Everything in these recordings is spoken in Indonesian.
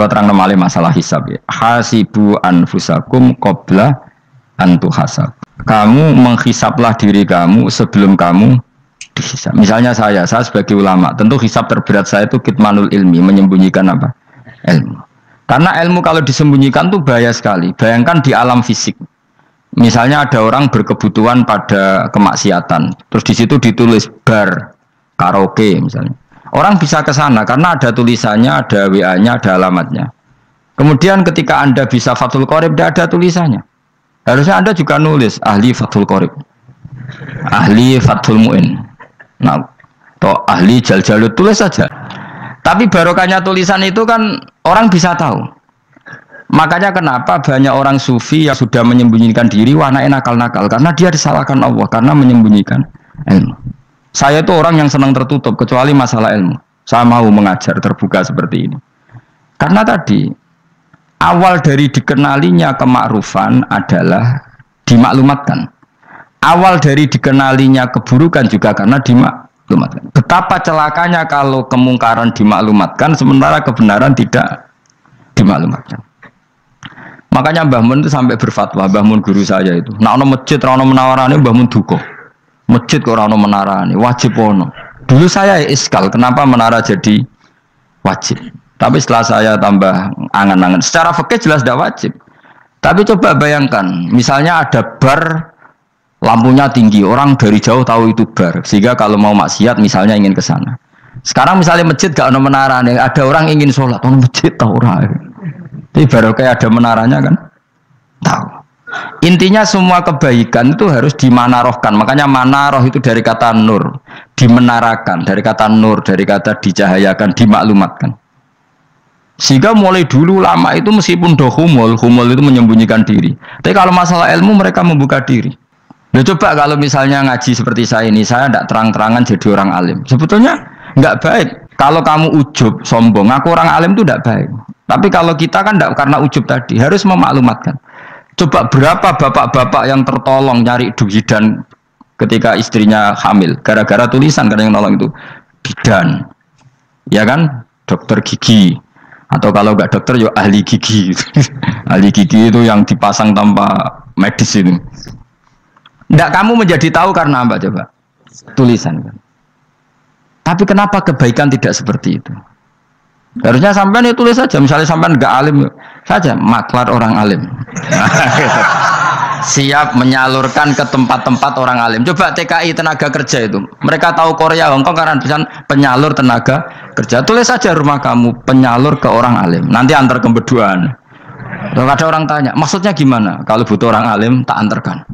Kalau terang malih masalah hisab ya. Hasibu anfusakum qabla antuhasab. Kamu menghisablah diri kamu sebelum kamu dihisab. Misalnya saya sebagai ulama, tentu hisab terberat saya itu kitmanul ilmi, menyembunyikan apa? Ilmu. Karena ilmu kalau disembunyikan tuh bahaya sekali. Bayangkan di alam fisik. Misalnya ada orang berkebutuhan pada kemaksiatan, terus di situ ditulis bar, karaoke misalnya. Orang bisa ke sana karena ada tulisannya, ada WA-nya, ada alamatnya. Kemudian ketika Anda bisa Fathul Qorib, tidak ada tulisannya. Harusnya Anda juga nulis ahli Fathul Qorib, ahli Fathul Mu'in, nah, atau ahli Jaljalut, tulis saja. Tapi barokahnya tulisan itu kan orang bisa tahu. Makanya kenapa banyak orang sufi yang sudah menyembunyikan diri, wananya nakal-nakal, karena dia disalahkan Allah, karena menyembunyikan ilmu. Saya itu orang yang senang tertutup, kecuali masalah ilmu. Saya mau mengajar terbuka seperti ini. Karena tadi, awal dari dikenalinya kemakrufan adalah dimaklumatkan. Awal dari dikenalinya keburukan juga karena dimaklumatkan. Betapa celakanya kalau kemungkaran dimaklumatkan, sementara kebenaran tidak dimaklumatkan. Makanya Mbah Mun itu sampai berfatwa, Mbah Mun guru saya itu. Nah, ono masjid, ono menawarane Mbah Mun duka. Masjid kok ono menarane, wajib ono. Dulu saya iskal, kenapa menara jadi wajib? Tapi setelah saya tambah angan-angan, secara fikih jelas tidak wajib. Tapi coba bayangkan, misalnya ada bar, lampunya tinggi, orang dari jauh tahu itu bar, sehingga kalau mau maksiat misalnya ingin ke sana. Sekarang misalnya masjid gak ono menarane, ada orang ingin sholat, ono masjid tahu orang. Tapi baru kayak ada menaranya kan, tahu. Intinya semua kebaikan itu harus dimanarohkan. Makanya manaroh itu dari kata nur, dimenarakan, dari kata nur, dari kata dicahayakan, dimaklumatkan. Sehingga mulai dulu lama itu meskipun humul itu menyembunyikan diri. Tapi kalau masalah ilmu mereka membuka diri. Nah, coba kalau misalnya ngaji seperti saya ini, saya tidak terang-terangan jadi orang alim. Sebetulnya nggak baik. Kalau kamu ujub, sombong, aku orang alim itu tidak baik. Tapi kalau kita kan tidak, karena ujub tadi harus memaklumatkan. Coba berapa bapak-bapak yang tertolong nyari bidan ketika istrinya hamil gara-gara tulisan, karena yang nolong itu bidan, ya kan, dokter gigi, atau kalau nggak dokter ya ahli gigi. Ahli gigi itu yang dipasang tanpa medis ini. Tidak kamu menjadi tahu karena apa coba? Tulisan kan. Tapi kenapa kebaikan tidak seperti itu? Harusnya sampean ya tulis saja, misalnya sampean enggak alim saja, maklar orang alim. Siap menyalurkan ke tempat-tempat orang alim. Coba TKI tenaga kerja itu, mereka tahu Korea, Hongkong karena pesan penyalur tenaga kerja. Tulis saja rumah kamu penyalur ke orang alim. Nanti antar ke beduan. Kalau ada orang tanya, maksudnya gimana? Kalau butuh orang alim tak antarkan.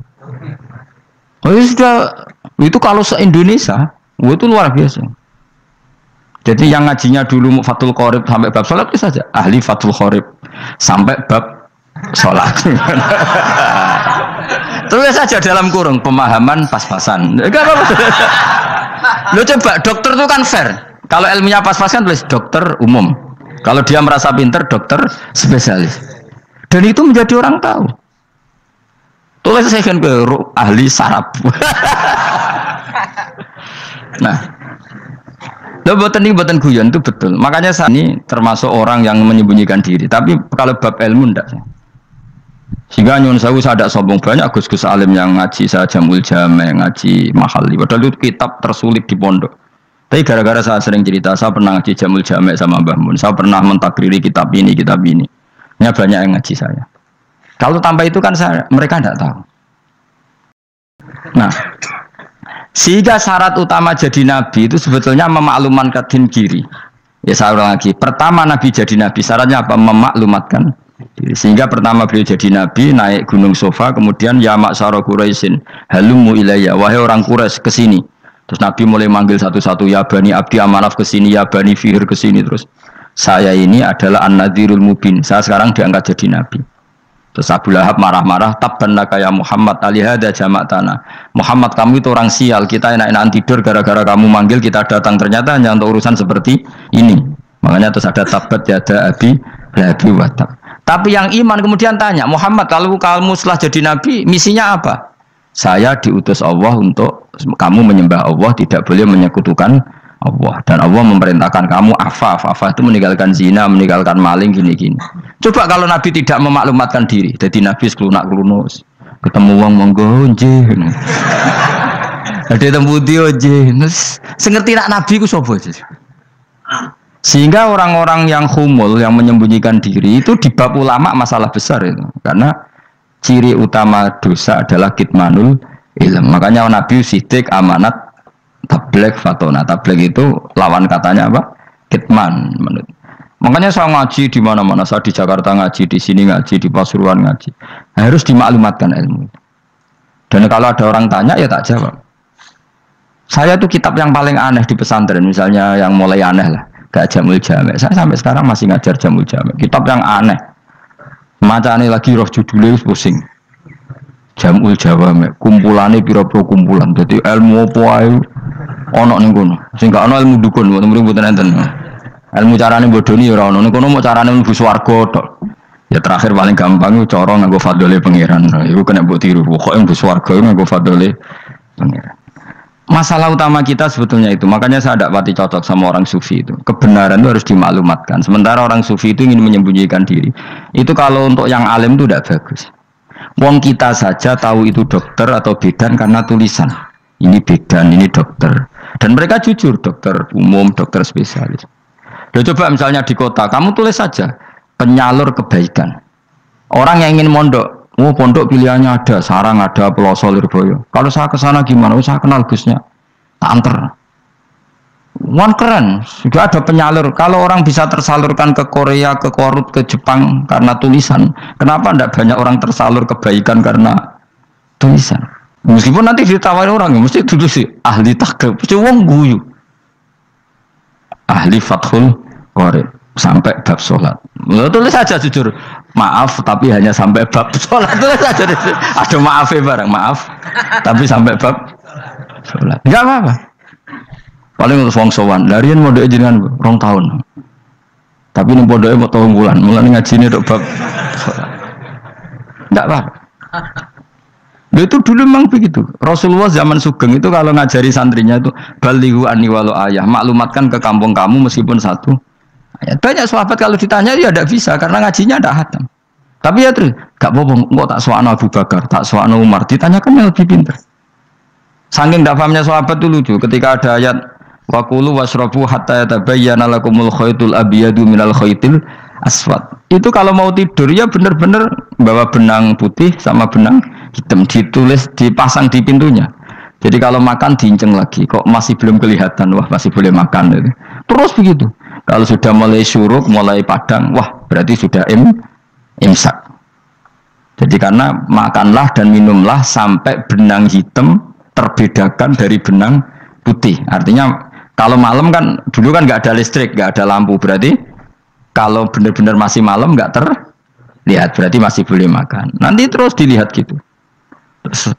Oh ya sudah, itu kalau se-Indonesia, itu luar biasa. Jadi yang ngajinya dulu Fathul Qorib sampai bab sholat itu saja ahli Fathul Qorib sampai bab sholat. Tulis saja dalam kurung pemahaman pas-pasan. Lo coba dokter itu kan fair. Kalau ilmunya pas-pasan tulis dokter umum. Kalau dia merasa pinter dokter spesialis. Dan itu menjadi orang tahu. Tulis saya kan ke ahli saraf. Nah. Buatan guyon itu betul. Makanya saya ini termasuk orang yang menyembunyikan diri. Tapi kalau bab ilmu enggak. Sehingga nyun saya ada sombong banyak gus-gus alim yang ngaji saya Jamul Jame, ngaji Mahali. Padahal itu kitab tersulit di pondok. Tapi gara-gara saya sering cerita, saya pernah ngaji Jamul Jame sama Mbah Mun. Saya pernah mentakriri kitab ini, kitab ini. Ini banyak yang ngaji saya. Kalau tanpa itu kan mereka enggak tahu. Nah, sehingga syarat utama jadi nabi itu sebetulnya memaklumatkan diri. Ya saya ulang lagi. Pertama nabi jadi nabi syaratnya apa? Memaklumatkan diri. Sehingga pertama beliau jadi nabi naik gunung Sofa, kemudian ya ma'syara Quraisyin halumu ilayya, wahai orang Quraisy kesini. Terus nabi mulai manggil satu-satu, ya bani Abdi Amanaf kesini, ya bani Fihir kesini. Terus saya ini adalah an-nadhirul mubin. Saya sekarang diangkat jadi nabi. Terus Abu Lahab marah-marah, tabban laka ya Muhammad alihada jama'tana. Muhammad kamu itu orang sial, kita enak-enakan tidur gara-gara kamu manggil kita datang, ternyata hanya untuk urusan seperti ini. Makanya terus ada tabat yada abi labi watab. Tapi yang iman kemudian tanya, Muhammad kalau kamu setelah jadi nabi misinya apa? Saya diutus Allah untuk kamu menyembah Allah, tidak boleh menyekutukan Allah. Dan Allah memerintahkan kamu afaf itu meninggalkan zina, meninggalkan maling gini-gini. Coba kalau Nabi tidak memaklumatkan diri, jadi Nabi sekelunak-kelunus, ketemu wong monggo nggih. Ada temu dia nggih. Sengerti nak Nabi ku sapa aja. Sehingga orang-orang yang humul, yang menyembunyikan diri itu di bab ulama masalah besar itu. Karena ciri utama dosa adalah kitmanul ilm. Makanya Nabi sidik amanat tabligh fatona. Tabligh itu lawan katanya apa? Kitman. Makanya saya ngaji di mana-mana. Saya di Jakarta ngaji, di sini ngaji, di Pasuruan ngaji. Harus dimaklumatkan ilmu. Dan kalau ada orang tanya ya tak jawab. Saya itu kitab yang paling aneh di pesantren, misalnya yang mulai aneh lah, gak Jamul Jamek. Saya sampai sekarang masih ngajar Jamul Jamek. Kitab yang aneh. Macane lagi roh judulnya pusing. Jamul Jamek, kumpulane pira-pira kumpulan. Jadi ilmu apa ae ana ning kono. Sing gak ana ilmu dukun, mboten enten. Ilmu carane bodoni ya ora ono. Ning kono mau carane mlebu swarga tok. Ya terakhir paling gampang itu cara nganggo fadhole pangeran. Iku kena mbok tiru. Pokoke mlebu swarga nganggo fadhole pangeran. Masalah utama kita sebetulnya itu, makanya saya tidak pati cocok sama orang sufi itu. Kebenaran itu harus dimaklumatkan. Sementara orang sufi itu ingin menyembunyikan diri. Itu kalau untuk yang alim itu tidak bagus. Wong kita saja tahu itu dokter atau bidan karena tulisan. Ini bidan, ini dokter. Dan mereka jujur, dokter umum, dokter spesialis. Loh, coba misalnya di kota, kamu tulis saja penyalur kebaikan. Orang yang ingin mondok. Oh pondok pilihannya ada, Sarang ada, Peloso, Lirboyo. Kalau saya ke sana gimana? Oh, saya kenal Gusnya, tak anter. Wan keren, sudah ada penyalur. Kalau orang bisa tersalurkan ke Korea, ke Korut, ke Jepang karena tulisan, kenapa tidak banyak orang tersalur kebaikan karena tulisan? Meskipun nanti ditawari orang, mesti dulu sih ahli takrib, mesti wong guyu, ahli fathul qorib sampai bab sholat. Tulis saja jujur. Maaf, tapi hanya sampai bab sholat. Tulis saja. Ada maafnya bareng, maaf. Tapi sampai bab sholat. Enggak apa-apa. Paling untuk wong sowan. Larian mau doa jenengan 2 tahun. Tapi ini mau doa mau 3 bulan. Mulai ngaji ini untuk bab sholat. Enggak apa-apa. Itu dulu memang begitu. Rasulullah zaman Sugeng itu kalau ngajari santrinya itu balighu anni walau ayah. Maklumatkan ke kampung kamu meskipun 1 ayat. Banyak sahabat kalau ditanya ya tidak bisa karena ngajinya tidak hatam. Tapi ya terus gak apa-apa, kok tak soal Abu Bakar, tak soal Umar, ditanyakan yang lebih pintar. Saking tidak pahamnya sahabat itu lucu. Ketika ada ayat waqulu wasrabu hatta yatabayyana lakumul khaytul abyadu minal khaytil aswad. Itu kalau mau tidur ya benar-benar bawa benang putih sama benang hitam, ditulis dipasang di pintunya. Jadi kalau makan diinceng lagi, kok masih belum kelihatan, wah masih boleh makan. Gitu. Terus begitu. Kalau sudah mulai syuruk, mulai padang, wah berarti sudah imsak. Jadi karena makanlah dan minumlah sampai benang hitam terbedakan dari benang putih. Artinya kalau malam kan, dulu kan nggak ada listrik, nggak ada lampu. Berarti kalau benar-benar masih malam nggak terlihat, berarti masih boleh makan. Nanti terus dilihat gitu. Terus,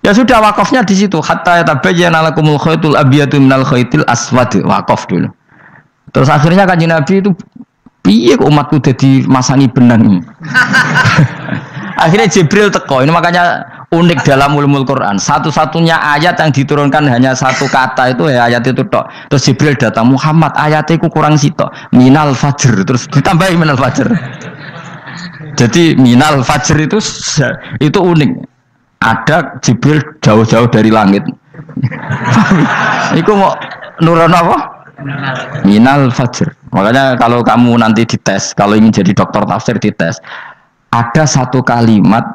ya sudah wakafnya di situ. Hatta yatabayyana lakumul khaytul abyadu minal khaytil aswad. Wakaf dulu. Terus akhirnya Kanjeng Nabi itu piye kok umatku jadi masangi benang. Akhirnya Jibril teko. Ini makanya unik dalam ulumul Quran. Satu-satunya ayat yang diturunkan hanya 1 kata itu ya ayat itu tok. Terus Jibril datang, Muhammad ayatnya ku kurang sitok. Minal fajr. Terus ditambahi minal fajr. Jadi minal fajr itu unik. Ada Jibril jauh-jauh dari langit. Iku mau nuron apa? Minal fajr. Makanya kalau kamu nanti dites, kalau ingin jadi dokter tafsir dites, ada 1 kalimat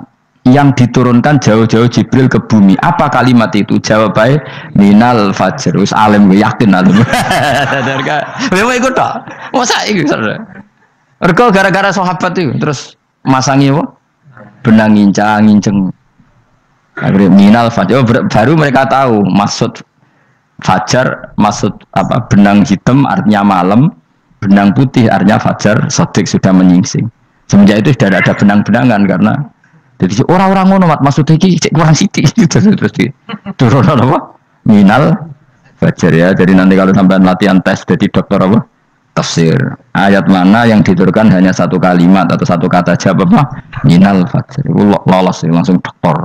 yang diturunkan jauh-jauh Jibril ke bumi. Apa kalimat itu? Jawabannya minal fajr. Us alim gue yakin alim. Memang ikut tak? Masa ikut? Ergo gara-gara sahabat itu terus masangi apa? Benang ngincang. Akhirnya minal fajr. Oh, baru mereka tahu maksud fajar, maksud apa? Benang hitam artinya malam, benang putih artinya fajar. Sodik sudah menyingsing. Semenjak itu sudah ada benang-benangan karena jadi orang-orang ngono maksudnya iki kurang sithik terus turun apa? Minal fajar ya. Jadi nanti kalau sampai latihan tes jadi dokter apa? Tafsir. Ayat mana yang diturunkan hanya 1 kalimat atau 1 kata jawab apa? Minal fajar. Lolos langsung dokter.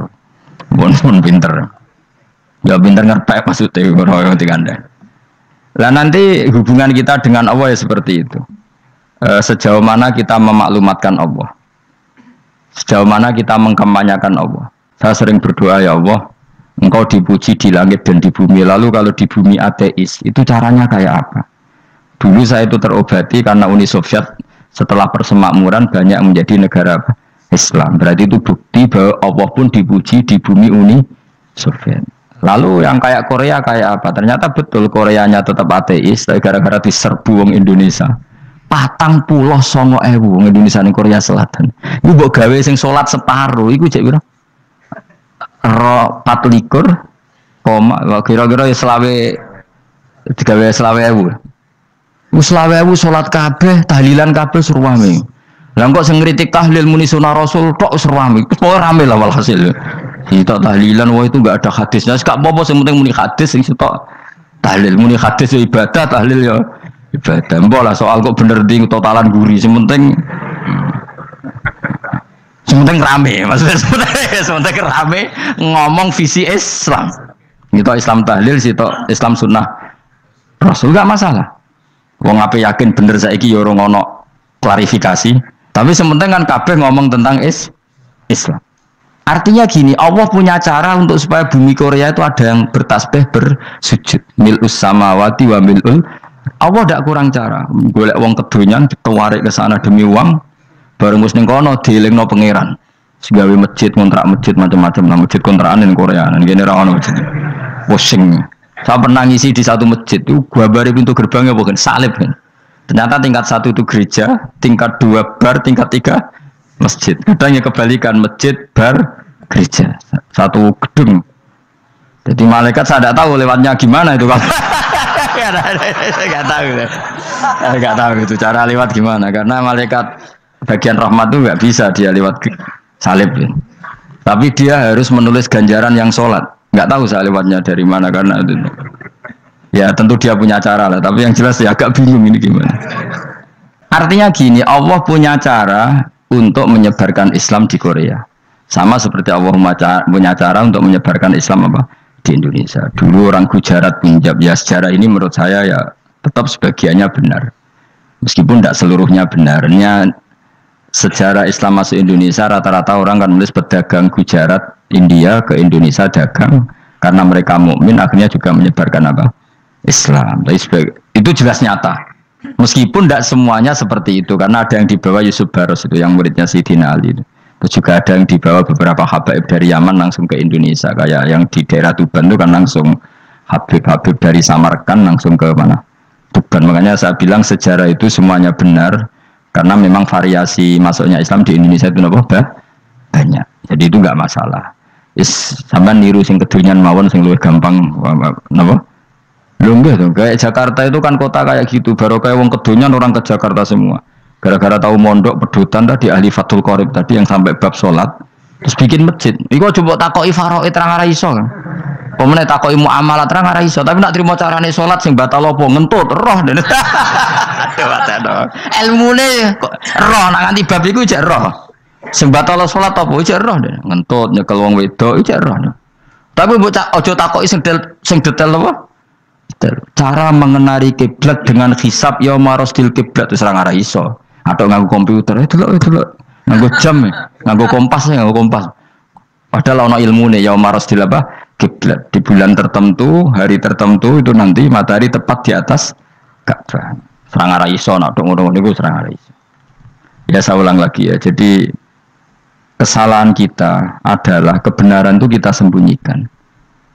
Pun pinter. Ya pinter ngerti maksudnya orang yang tinggal. Lah nanti hubungan kita dengan Allah ya seperti itu. Sejauh mana kita memaklumatkan Allah, sejauh mana kita mengkampanyakan Allah. Saya sering berdoa, ya Allah, Engkau dipuji di langit dan di bumi. Lalu kalau di bumi ateis, itu caranya kayak apa? Dulu saya itu terobati karena Uni Soviet setelah persemakmuran banyak menjadi negara Islam. Berarti itu bukti bahwa Allah pun dipuji di bumi Uni Soviet. Lalu yang kayak Korea kayak apa? Ternyata betul Koreanya tetap ateis, tapi gara-gara diserbu wong Indonesia. 49.000 wong Indonesia ning Korea Selatan. Iku mbok gawe sing salat separuh, iku cek piro? 24, kira-kira selawe digawe 20.000. Wis 20.000 salat kabeh, tahlilan kabeh surwame. Lah kok sing ngritik tahlil muni sunah Rasul tok surwame. Ora rame lah walhasil. Kita tahlilan wah itu enggak ada hadisnya. Gak apa-apa sing penting muni hadis sing tok tahlil muni hadis ya ibadah, tahlil ya ibadah. Mbok lah soal kok bener ding totalan guri sing penting rame, maksudnya sementara rame ngomong visi Islam. Itu Islam tahlil, itu Islam sunnah Rasul gak masalah. Wong ape yakin bener saiki ya ora ono klarifikasi. Tapi sementing kan kabeh ngomong tentang Islam. Artinya gini, Allah punya cara untuk supaya bumi Korea itu ada yang bertasbih bersujud. Mil'us samawati wa mil'ul. Allah tidak kurang cara. Golek wong kedonyan ditawarik ke sana demi uang. Bareng muslim kono dielingno pangeran. Segawe masjid, kontrak masjid macam-macam lah masjid kontrakan di Korea. Dan gini ra ono masjid. Pusing. Saya pernah ngisi di satu masjid itu gambare pintu gerbangnya bukan salib kan. Ternyata tingkat 1 itu gereja, tingkat 2 bar, tingkat 3 masjid. Kadang ya kebalikan masjid, bar, gereja. Satu gedung. Jadi malaikat saya tidak tahu lewatnya gimana itu kan. Nggak tahu itu cara lewat gimana karena malaikat bagian rahmat itu nggak bisa dia lewat salib ya. Tapi dia harus menulis ganjaran yang sholat. Nggak tahu saya lewatnya dari mana karena itu. Ya tentu dia punya cara lah. Tapi yang jelas ya agak bingung ini gimana. Artinya gini, Allah punya cara untuk menyebarkan Islam di Korea. Sama seperti Allah punya cara untuk menyebarkan Islam apa di Indonesia. Dulu orang Gujarat, Punjab, ya sejarah ini menurut saya ya tetap sebagiannya benar. Meskipun tidak seluruhnya benarnya. Sejarah Islam masuk Indonesia rata-rata orang kan menulis pedagang Gujarat India ke Indonesia dagang karena mereka mukmin akhirnya juga menyebarkan apa Islam. Itu jelas nyata. Meskipun tidak semuanya seperti itu karena ada yang dibawa Yusuf Baros itu yang muridnya Sayyidina Ali. Terus juga ada yang dibawa beberapa habaib dari Yaman langsung ke Indonesia kayak yang di daerah Tuban itu kan langsung habib-habib dari Samarkand langsung ke mana Tuban. Makanya saya bilang sejarah itu semuanya benar. Karena memang variasi masuknya Islam di Indonesia itu banyak. Jadi itu enggak masalah. Sampean niru sing kedonyan mawon sing luwih gampang napa? Lho enggak dong. Kayak Jakarta itu kan kota kayak gitu. Baru kayak wong kedonyan orang ke Jakarta semua. Gara-gara tahu mondok pedutan tadi ahli Fathul Qorib tadi yang sampai bab salat terus bikin masjid. Iku coba takoki faraid terang ora iso. Pemene takoki muamalah terang ora iso, tapi nak trimo carane salat sing batal apa ngentut roh. Ilmune kok roh nak nganti bab iku jek roh. Sing batal salat apa jek roh ngentut nyekel wong wedok jek roh. Tapi mbok aja takoki sing detail apa? Cara mengenali kiblat dengan hisab ya marosdil kiblat wis ora iso. Atau nganggo komputer itu loh. Nganggo jam nganggo kompas. Padahal ana ilmune ya marosdil apa? Kiblat di bulan tertentu, hari tertentu itu nanti matahari tepat di atas Ka'bah. Serang arah iso, nak ngono niku serang arah iso. Ya saya ulang lagi ya. Jadi kesalahan kita adalah kebenaran itu kita sembunyikan.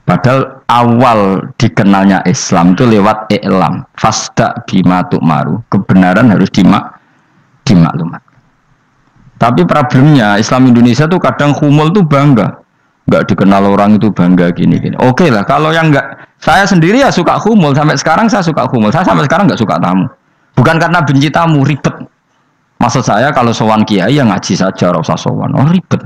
Padahal awal dikenalnya Islam itu lewat i'lam, fasda bima tu'maru. Kebenaran harus dimaklumat. Tapi problemnya Islam Indonesia tuh kadang humul tuh bangga. Enggak dikenal orang itu bangga gini. Oke lah, kalau yang enggak, saya sendiri ya suka humul. Sampai sekarang saya suka humul. Saya sampai sekarang enggak suka tamu. Bukan karena benci tamu, ribet. Maksud saya kalau sowan kiai ya ngaji saja, ora usah sowan. Oh ribet.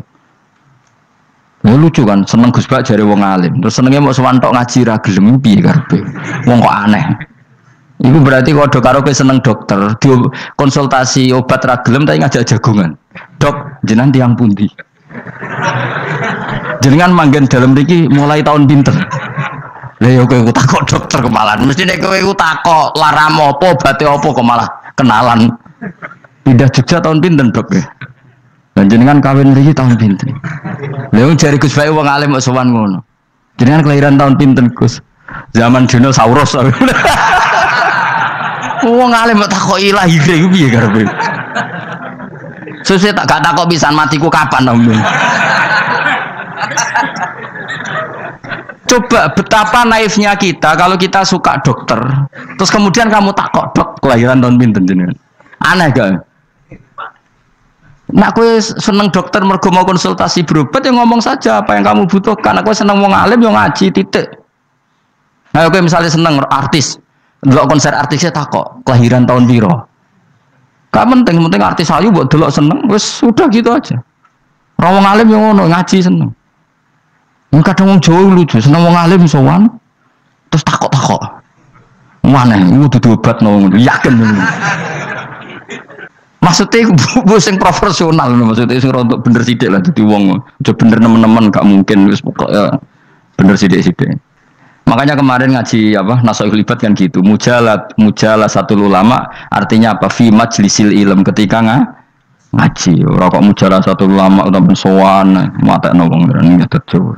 Ya, lucu kan, seneng Gus Bak jare wong alim. Terus senenge mau sowan tok ngaji ra gelem piye karepe. Wong kok aneh. Iku berarti kalau karo kowe seneng dokter, di konsultasi obat ra gelem tapi ngajak jagongan. Dok, jenengan tiyang pundi? Jenengan manggen dalam mriki mulai tahun pinten. Lah yo kowe takok dokter kemalan. Mesti nek kowe takok lara apa obate apa kok malah kenalan. Pindah Jogja tahun pinten, Dok ya? Lan jenengan kawin mriki tahun pinten? Lha wong jare Gus Bae wong alim kok sowan ngono. Jenengan kelahiran tahun pinten, Gus? Zaman dinosaurus. Wong alim kok takoki lahire ku piye karepe? Sesuk tak gak takok pisan matiku kapan, Om. Coba betapa naifnya kita kalau kita suka dokter, terus kemudian kamu takok dok kelahiran tahun pinten jenengan. Aneh gak? Nak kowe seneng dokter mergo mau konsultasi berobat ya ngomong saja apa yang kamu butuhkan. Aku seneng wong alim yo ngaji titik. Nah, kowe misalnya seneng artis, ndelok konser artisnya takok kelahiran tahun piro. Gak penting artis ayu mbok delok seneng wis sudah gitu aja. Ora wong alim yo ngono ngaji seneng. Kadang wong Jawa lucu, seneng wong alim sowan terus takok-takok. Mana iku dudu obatno yakin. Maksudnya bu sing profesional maksudnya sing rontok bener sithik lah dadi wong. Aja bener nemen-nemen gak mungkin wis pokoknya bener sithik-sithik. Makanya kemarin ngaji apa Nasaihul Ibad kan gitu. Mujalah satu ulama artinya apa? Fi majlisil ilm ketika ngaji. Ora kok mujalah satu ulama utawa sowan matekno wong ngene tejo.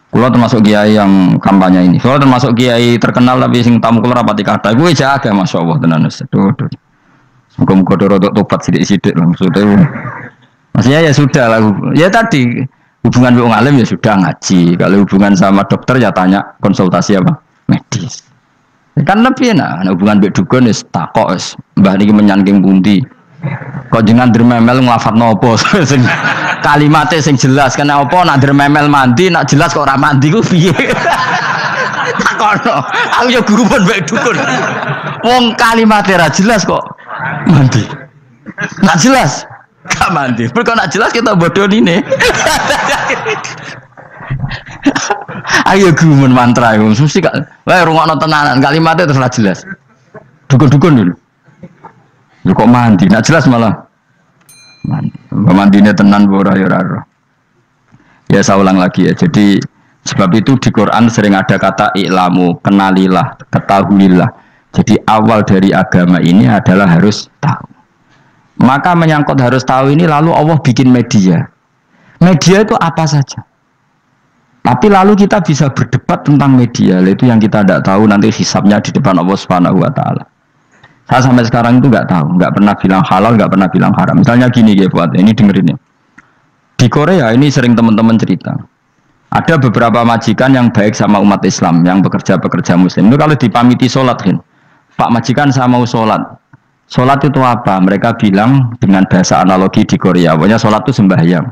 Kula termasuk kiai yang kampanye ini. Kula termasuk kiai terkenal tapi sing tamu kula rapati kathah. Iku jaga masyaallah tenan wis. Muga-muga rodok tobat sithik-sithik lah maksudnya. Maksudnya ya sudah lah. Ya tadi hubungan wong alim ya sudah ngaji. Kalau hubungan sama dokter ya tanya konsultasi apa? Medis. Kan lebih enak. Hubungan mbek dukun wis takok wis. Mbah niki menyangking pundi? Kok jenengan dermemel nglafatno apa? Sing kalimate sing jelas kan apa nak dermemel mandi nak jelas kok ora mandi ku piye? Takono. Aku yo guru pun mbek dukun. Wong kalimate ra jelas kok mandi. Nak jelas gak mandi. Kok nak jelas kita bodoh ini. Ayo gumun mantra iku mesti gak. Wae rungokno tenanan kalimatnya terus ra jelas. Dukun-dukun dulu. Yo kok mandi, nak jelas malah mandi. Mandine tenan ora ya ora. Ya saya ulang lagi ya. Jadi sebab itu di Quran sering ada kata i'lamu, kenalilah, ketahuilah. Jadi awal dari agama ini adalah harus tahu. Maka menyangkut harus tahu ini lalu Allah bikin media. Media itu apa saja. Tapi lalu kita bisa berdebat tentang media. Itu yang kita tidak tahu nanti hisabnya di depan Allah Subhanahu wa taala. Saya sampai sekarang itu nggak tahu, nggak pernah bilang halal, nggak pernah bilang haram. Misalnya gini ya buat ini dengerin ya. Di Korea ini sering teman-teman cerita. Ada beberapa majikan yang baik sama umat Islam, yang bekerja Muslim. Itu kalau dipamiti sholat kan, Pak majikan saya mau sholat. Sholat itu apa? Mereka bilang dengan bahasa analogi di Korea. Pokoknya sholat itu sembahyang.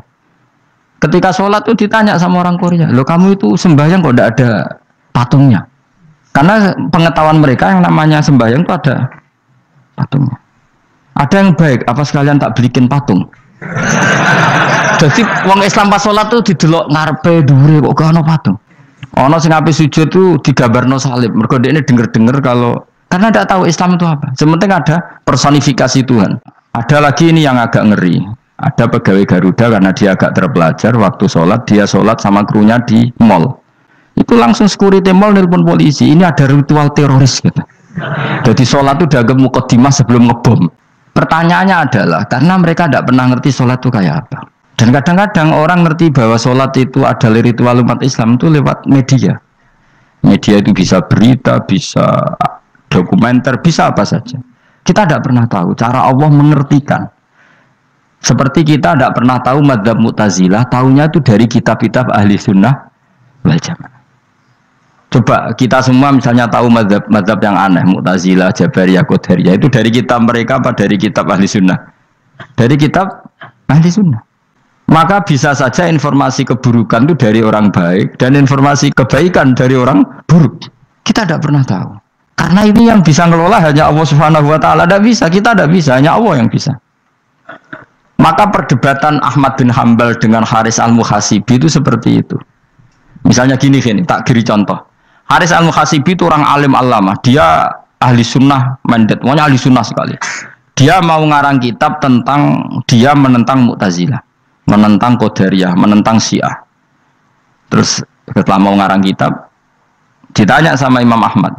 Ketika sholat itu ditanya sama orang Korea, loh kamu itu sembahyang kok tidak ada patungnya? Karena pengetahuan mereka yang namanya sembahyang itu ada patungnya. Ada yang baik, apa sekalian tak belikin patung? Jadi wong Islam pas sholat tuh didelok ngarepe dhuwure kok gak ono patung. Ono sing ape sujud tuh digambarno salib. Mergo dekne denger-denger kalau karena tidak tahu Islam itu apa. Sementing ada personifikasi Tuhan. Ada lagi ini yang agak ngeri. Ada pegawai Garuda karena dia agak terpelajar waktu sholat dia sholat sama krunya di mall. Itu langsung security mall nelpon polisi. Ini ada ritual teroris gitu. Jadi sholat itu dianggap mukaddimah sebelum ngebom. Pertanyaannya adalah karena mereka tidak pernah ngerti sholat itu kayak apa. Dan kadang-kadang orang ngerti bahwa sholat itu adalah ritual umat Islam itu lewat media. Media itu bisa berita, bisa dokumenter, bisa apa saja. Kita tidak pernah tahu cara Allah mengertikan. Seperti kita tidak pernah tahu madzhab Mu'tazilah, tahunya itu dari kitab-kitab ahli sunnah wal jamaah. Coba kita semua misalnya tahu madzhab yang aneh, Mu'tazilah, Jabariyah, Qadariyah, itu dari kitab mereka apa dari kitab ahli sunnah? Dari kitab ahli sunnah. Maka bisa saja informasi keburukan itu dari orang baik dan informasi kebaikan dari orang buruk. Kita tidak pernah tahu. Karena ini yang bisa ngelola hanya Allah Subhanahu wa taala. Tidak bisa, kita tidak bisa, hanya Allah yang bisa. Maka perdebatan Ahmad bin Hambal dengan Haris al-Muhasibi itu seperti itu. Misalnya gini, tak kiri contoh. Haris al-Muhasibi itu orang alim alama, dia ahli sunnah mandat, pokoknya ahli sunnah sekali. Dia mau ngarang kitab tentang dia menentang Mu'tazilah, menentang Qadariyah, menentang Syiah. Terus setelah mau ngarang kitab, Ditanya sama Imam Ahmad,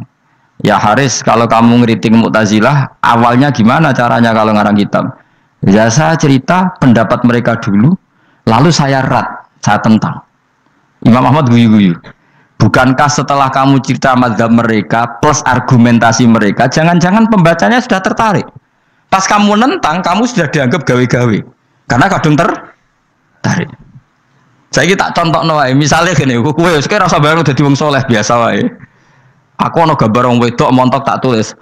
ya Haris, kalau kamu ngeriting Mu'tazilah, awalnya gimana caranya kalau ngarang kitab? Ya saya cerita pendapat mereka dulu, lalu saya saya tentang. Imam Ahmad guyu-guyu. Bukankah setelah kamu cerita mazhab mereka plus argumentasi mereka, jangan-jangan pembacanya sudah tertarik. Pas kamu nentang, kamu sudah dianggap gawe-gawe. Karena kadung tertarik. Saya tak contoh wae, misalnya gini, kowe sekarang rasa bareng dadi wong soleh biasa wae. Aku ana gambar wong wedok montok tak tulis,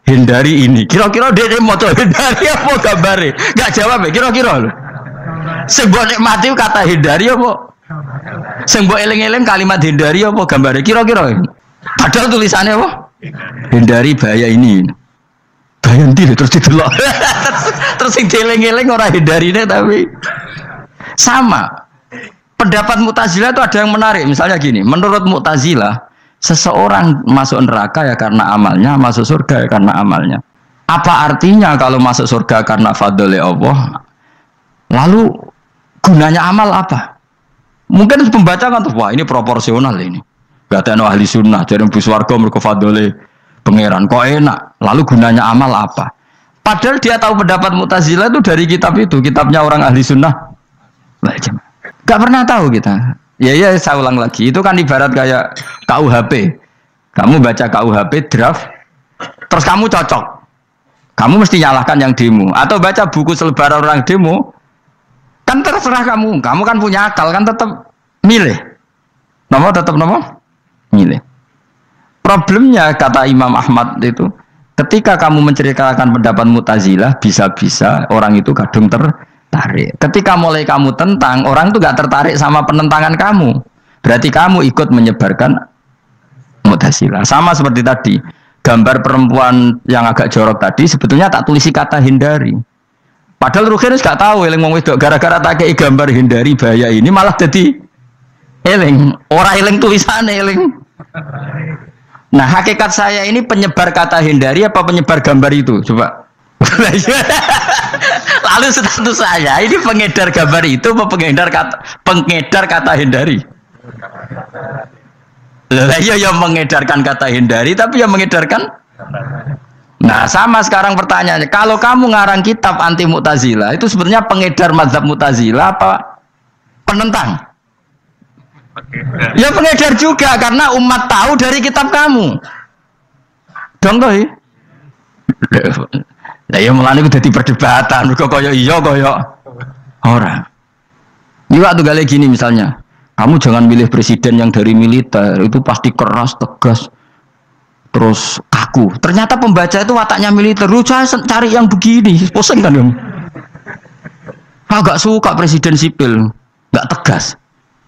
hindari ini. Kira-kira dia mau hindari apa gambare? Enggak jawab ya, kira-kira lho. Sing mbok nikmati kata hindari apa? Sing mbok eling-eling kalimat hindari apa gambare? Kira-kira. Padahal tulisannya apa? Hindari bahaya ini. Bahaya ndi terus didelok. Terus sing dieling-eling ora hindarine tapi sama. Pendapat Mu'tazilah itu ada yang menarik. Misalnya gini, menurut Mu'tazilah, seseorang masuk neraka ya karena amalnya, masuk surga ya karena amalnya. Apa artinya kalau masuk surga karena fadlile Allah? Lalu gunanya amal apa? Mungkin pembaca kan tuh, wah ini proporsional ini. Gak ada ahli sunnah, jadi bus warga mereka fadlile pangeran. Kok enak? Lalu gunanya amal apa? Padahal dia tahu pendapat Mu'tazilah itu dari kitab itu, kitabnya orang ahli sunnah. Gak pernah tahu kita. Ya saya ulang lagi. Itu kan ibarat kayak KUHP. Kamu baca KUHP draft, terus kamu cocok. Kamu mesti nyalahkan yang demo. Atau baca buku selebaran orang demo, kan terserah kamu. Kamu kan punya akal, kan tetap milih. Tetap milih. Problemnya kata Imam Ahmad itu, ketika kamu menceritakan pendapat Mu'tazilah, bisa-bisa orang itu kadung tertarik. Ketika mulai kamu tentang, orang itu gak tertarik sama penentangan kamu. Berarti kamu ikut menyebarkan Mu'tazilah. Sama seperti tadi, gambar perempuan yang agak jorok tadi sebetulnya tak tulisi kata hindari. Padahal Ruhin gak tahu eling wong wedok gara-gara tak kei gambar hindari bahaya ini malah jadi eling. Ora eling tulisannya eling. Nah, hakikat saya ini penyebar kata hindari apa penyebar gambar itu? Coba. Lalu status saya ini pengedar gambar itu apa pengedar kata hindari? Lah iya yang mengedarkan kata hindari tapi yang mengedarkan. Nah, sama sekarang pertanyaannya, kalau kamu ngarang kitab anti Mu'tazilah itu sebenarnya pengedar mazhab Mu'tazilah apa penentang? Ya pengedar juga karena umat tahu dari kitab kamu. Dong toh. Lah ya mulane ku dadi perdebatan, kok koyo iya koyo ora. Ini waktu gale gini misalnya, kamu jangan milih presiden yang dari militer, itu pasti keras, tegas, terus kaku. Ternyata pembaca itu wataknya militer, lu cari yang begini, pusing kan kamu. Agak suka presiden sipil, nggak tegas.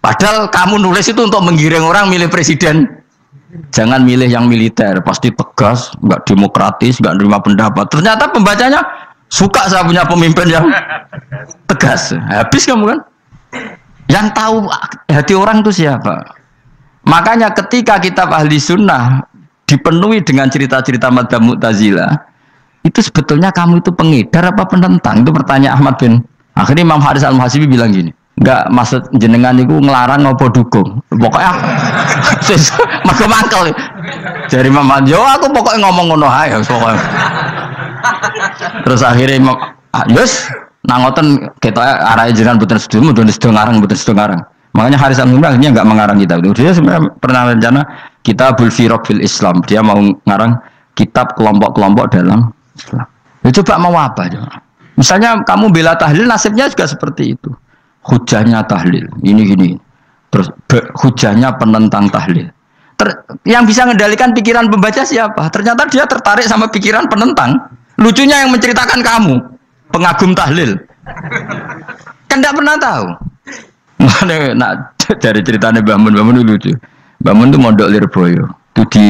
Padahal kamu nulis itu untuk menggiring orang milih presiden. Jangan milih yang militer, pasti tegas, nggak demokratis, nggak nerima pendapat. Ternyata pembacanya suka saya punya pemimpin yang tegas. Habis kamu kan? Yang tahu hati orang itu siapa? Makanya ketika kitab ahli sunnah dipenuhi dengan cerita-cerita madzhab Mu'tazilah, itu sebetulnya kamu itu pengedar apa penentang? Itu pertanyaan Ahmad bin. Akhirnya Imam Haris Al-Muhasibi bilang gini, enggak, maksud jenengan itu ngelarang apa dukung. Pokoknya mangkel. Dari Imam yo aku pokoknya ngomong ngono ae pokoknya. Terus akhirnya Imam yes nang ngoten ketok arahe jenengan mboten sedo ngarang mboten sedo ngarang. Makanya Haris Al-Muhasibi akhirnya enggak mengarang kitab itu. Dia sebenarnya pernah rencana Kitabul Firaq fil Islam. Dia mau ngarang kitab kelompok-kelompok dalam Islam. Ya, coba mau apa coba? Misalnya kamu bela tahlil, nasibnya juga seperti itu. Hujahnya tahlil, ini gini. Terus hujahnya penentang tahlil. Yang bisa mengendalikan pikiran pembaca siapa? Ternyata dia tertarik sama pikiran penentang. Lucunya yang menceritakan kamu, pengagum tahlil. Kan tidak pernah tahu. Nah, dari ceritanya Mbah Mun lucu. Mbah Mun itu mondok Lirboyo. Itu di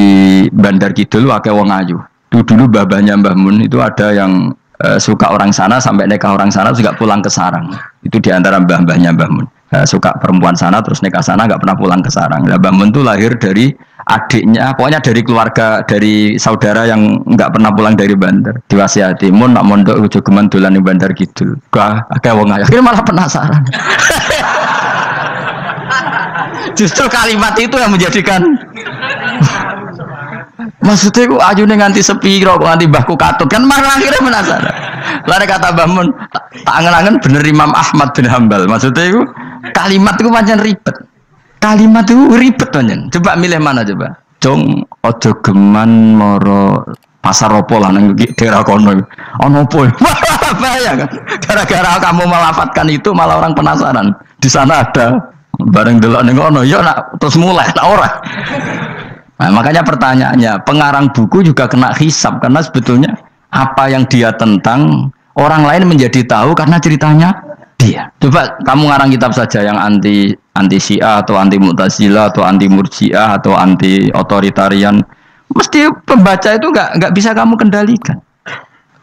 Bandar Kidul, wakai wong ayu. Itu dulu babanya Mbah Mun itu ada yang suka orang sana sampai nikah orang sana juga pulang ke sarang. Itu diantara mbah-mbahnya Mbah Mun. Suka perempuan sana terus nikah sana nggak pernah pulang ke sarang. Nah, Mbah Mun itu lahir dari adiknya, pokoknya dari keluarga, dari saudara yang nggak pernah pulang dari Bandar. Diwasiati, Mun nak mondok ujo geman dolan di Bandar Kidul. Agak wong ayu. Akhirnya malah penasaran. Justru kalimat itu yang menjadikan Maksudnya ku ayune nganti sepiro kok nganti mbahku katut kan malah akhirnya penasaran. Lare kata Mbah Mun, tak angen-angen bener Imam Ahmad bin Hambal. Maksudnya itu kalimat itu pancen ribet. Kalimat itu ribet pancen. Coba milih mana coba? Cung ojo geman moro pasar opo lah nang daerah kono. Ono opo? Bahaya kan. Gara-gara kamu melafatkan itu malah orang penasaran. Di sana ada bareng delok ning kono ya nak terus mulai nak ora. Nah, makanya pertanyaannya, pengarang buku juga kena hisab karena sebetulnya apa yang dia tentang orang lain menjadi tahu karena ceritanya dia. Coba kamu ngarang kitab saja yang anti Syiah atau anti Mu'tazilah atau anti Murji'ah atau anti otoritarian, mesti pembaca itu nggak bisa kamu kendalikan.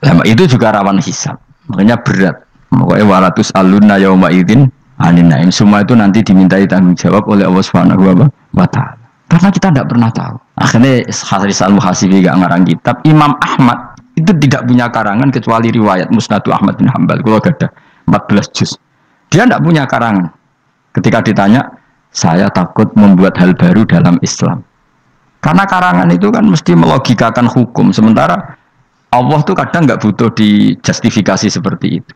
Nah, itu juga rawan hisab, makanya berat. Pokoknya walatus alunna yauma idzin anin naim, semua itu nanti dimintai tanggung jawab oleh Allah Subhanahu wa Ta'ala. Karena kita tidak pernah tahu. Akhirnya Haris Al-Muhasibi gak ngarang kitab. Imam Ahmad itu tidak punya karangan kecuali riwayat Musnadu Ahmad bin Hambal. Kalau ada 14 juz. Dia tidak punya karangan. Ketika ditanya, saya takut membuat hal baru dalam Islam. Karena karangan itu kan mesti melogikakan hukum. Sementara Allah tuh kadang nggak butuh dijustifikasi seperti itu.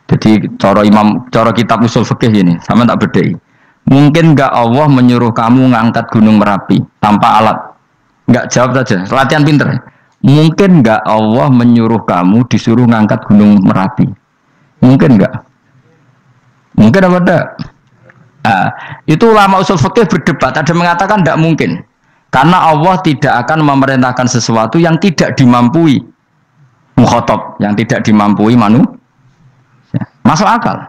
Jadi cara kitab usul fikih ini, sama tak bedai. Mungkin nggak Allah menyuruh kamu ngangkat gunung Merapi tanpa alat? Nggak, jawab saja. Latihan pinter. Mungkin nggak Allah menyuruh kamu disuruh ngangkat gunung Merapi? Mungkin nggak? Mungkin apa enggak? Nah, itu ulama usul fikih berdebat. Ada mengatakan tidak mungkin. Karena Allah tidak akan memerintahkan sesuatu yang tidak dimampui mukhatab, yang tidak dimampui manusia. Masuk akal.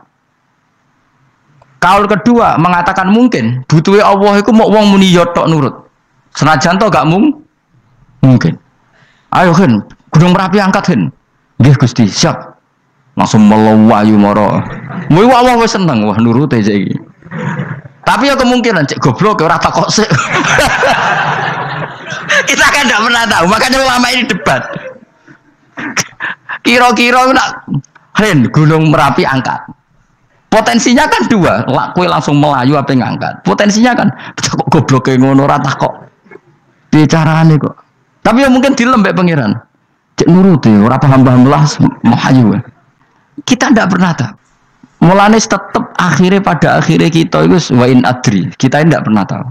Kaul kedua mengatakan mungkin, butuhnya Allah itu mau wong muni yotok nurut. Senajan to gak mungkin. Ayo Hen, gunung Merapi angkat Hen. Nggih Gusti, siap. Langsung melayu moro. Muwi Allah wis seneng wah nurut aja iki. Tapi ya kemungkinan cek goblok ora takok sik. Kita kan tidak pernah tahu, makanya ulama ini debat. Kira-kira nak Hen, gunung Merapi angkat. Potensinya kan dua, kue langsung melayu apa ngangkat. Potensinya kan kok goblok kayak ngono rata kok. Bicarane kok. Tapi ya mungkin dilembek pangeran. Cek nuruti, ora paham-paham belas melayu. Kita tidak pernah tahu. Mulane tetap pada akhirnya kita itu wa in adri. Kita tidak pernah tahu.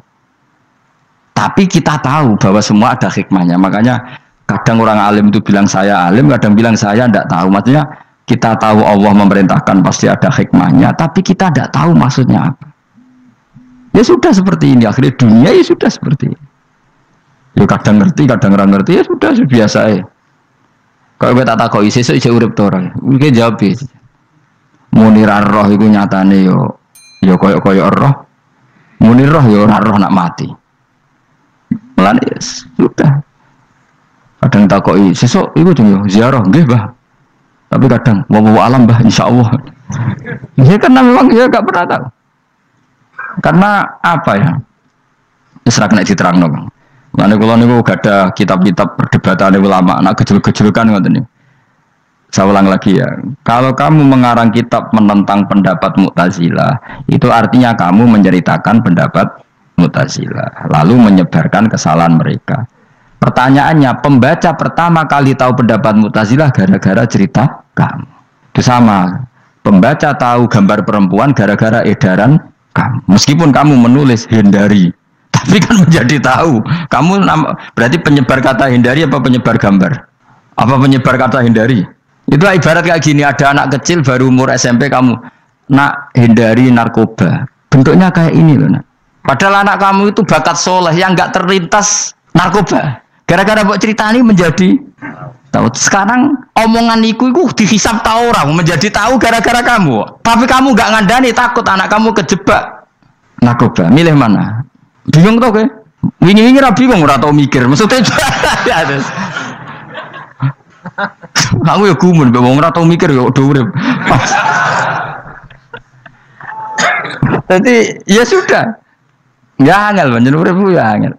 Tapi kita tahu bahwa semua ada hikmahnya. Makanya kadang orang alim itu bilang saya alim, kadang bilang saya tidak tahu. Maksudnya kita tahu Allah memerintahkan pasti ada hikmahnya, tapi kita tidak tahu maksudnya apa. Ya sudah seperti ini, akhirnya dunia ya sudah seperti ini. Ya kadang ngerti, kadang nggak ngerti, ya sudah biasa ya. Kalau kita tak tahu sesuk isih urip to orang, mungkin jawab ya. Muniran roh itu nyatane yo koyo roh. Munir roh yo ora roh nak mati. Mulane ya sudah. Kadang takoki sesuk iku yo ziarah nggih, Mbah. Tapi kadang wallahu alam bah insyaallah. Ya karena memang ya enggak pernah tahu. Karena apa ya? Wis ra kena diterangno, Bang. Lan kula niku gak ada kitab-kitab perdebatan ulama, nak gejol-gejolkan ngoten niku. Saya ulang lagi ya. Kalau kamu mengarang kitab menentang pendapat Mu'tazilah, itu artinya kamu menceritakan pendapat Mu'tazilah, lalu menyebarkan kesalahan mereka. Pertanyaannya, pembaca pertama kali tahu pendapat Mu'tazilah gara-gara cerita kamu. Itu sama. Pembaca tahu gambar perempuan gara-gara edaran kamu. Meskipun kamu menulis hindari, tapi kan menjadi tahu. Kamu berarti penyebar kata hindari apa penyebar gambar? Apa penyebar kata hindari? Itu ibarat kayak gini, ada anak kecil baru umur SMP kamu nak hindari narkoba. Bentuknya kayak ini loh. Nak. Padahal anak kamu itu bakat soleh yang nggak terlintas narkoba. Gara-gara buat cerita ini menjadi tahu. Sekarang omongan iku dihisap tahu orang menjadi tahu gara-gara kamu. Tapi kamu nggak ngandani, takut anak kamu kejebak narkoba. Milih mana? Bingung tuh ke? Wingi-wingi rapi bingung, ora tau mikir. Maksudnya ya terus. Aku ya gumun, wong ora tau mikir ya urip. Jadi ya sudah. Ya angel panjen urip ya angel.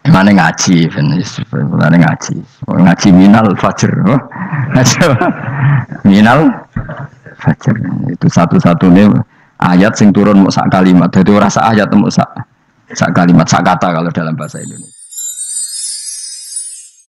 Mana ngaji, mana ngaji minal fajr, minal fajr itu satu-satunya ayat sing turun mau sak kalimat, jadi rasa ayat mau sak sak kalimat, sak kata kalau dalam bahasa Indonesia.